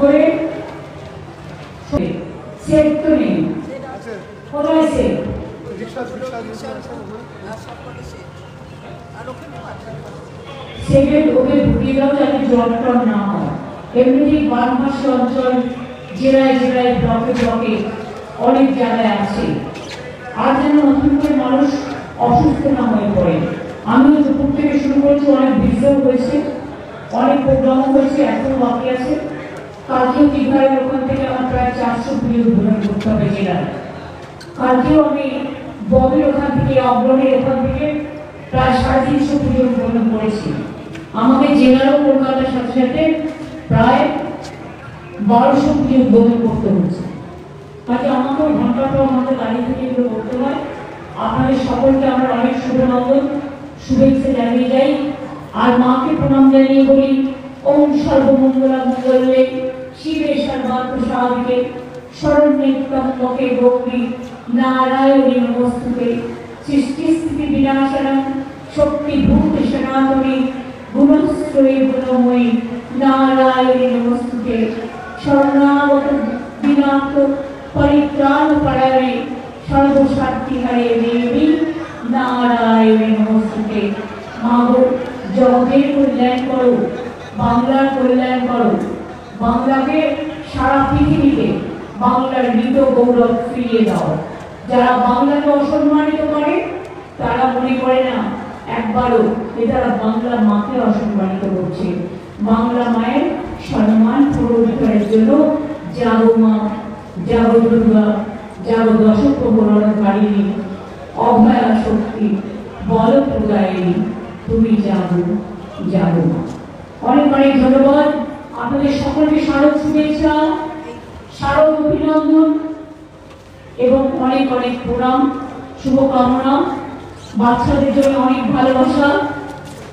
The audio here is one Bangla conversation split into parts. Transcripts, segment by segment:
করে সেট তো নেই, কোথায় সেট? সেটে ওকে ঢুকিয়ে দাও যাতে জল টল না হয়। এমনিতেই বানভাসী অঞ্চল জেলায় জেলায় ব্লকে ব্লকে অনেক জায়গায় আছে। আর যেন নতুন করে মানুষ অসুস্থ না হয়ে পড়ে। আমিও দুপুর থেকে শুরু করেছি, অনেক ভিডিও হয়েছে, অনেক প্রোগ্রামও হয়েছে, এখনো বাকি আছে। কালকেও দীঘায়ের ওখান থেকে আমার প্রায় 400 ভিডিও উদ্বোধন করতে হবে জেলায়। কালকেও আমি ববের ওখান থেকে, অগ্রণীর ওখান থেকে প্রায় 350 ভিডিও উদ্বোধন করেছি। আমাকে জেলারও কলকাতার সাথে সাথে প্রায় 1200 ভিডিও উদ্বোধন করতে হচ্ছে। কাজে আমাকেও ঘন্টাটাও আমাদের দাঁড়িয়ে থেকে এগুলো করতে হয়। আপনাদের সকলকে আমরা অনেক শুভনন্দন শুভেচ্ছা জানিয়ে যাই। আর মাকে প্রণাম জানিয়ে বলি, ওম সর্বমঙ্গলা মঙ্গলে শিবে সর্বার্থ সাধিকে শরণ্যে ত্র্যম্বকে গৌরী নারায়ণী নমস্তুতে সৃষ্টি স্থিতি বিনাশনং শক্তিভূত সনাতনী গুণশ্রয়ী গুণময়ী নারায়ণী নমস্তুতে শরণাগত বিনাশ পরিত্রাণ পরায়ণে সর্বশক্তি হরে দেবী নারায়ণী নমস্তুতে। মাগো জগতের কল্যাণ করো, বাংলার কল্যাণ করো, বাংলাকে সারা পৃথিবীতে বাংলার মৃত গৌরব ফিরিয়ে দাও। যারা বাংলাকে অসম্মানিত করে তারা মনে করে না একবারও তারা বাংলা মাকে অসম্মানিত করছে। বাংলা মায়ের সম্মান পুনরুদ্ধারের জন্য জাগো মা, জাগো দুর্গা, জাগো দশপ্রহরণকারিণী, অভয়া শক্তি, বল প্রদায়িনী, তুমি জাগো, জাগো মা। অনেক অনেক ধন্যবাদ আপনাদের সকলকে, শারদ শুভেচ্ছা, শারদ অভিনন্দন এবং অনেক অনেক প্রণাম, शुभकामना। बादशाह जो अनेक भालोबासा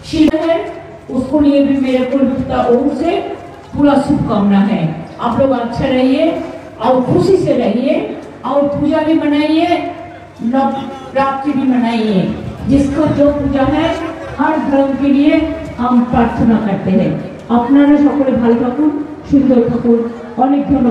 शिल्प है, उसको लिए भी मेरे को ओर से पूरा शुभकामना है। आप लोग अच्छा रहिए और खुशी से रहिए और पूजा भी मनाइए, नवरात्रि भी मनाइए। जिसका जो पूजा है हर धर्म के लिए हम प्रार्थना करते हैं। अपनारा सकले भालो थाकुन, सुंदर थाकुन। अनेक धन्यवाद।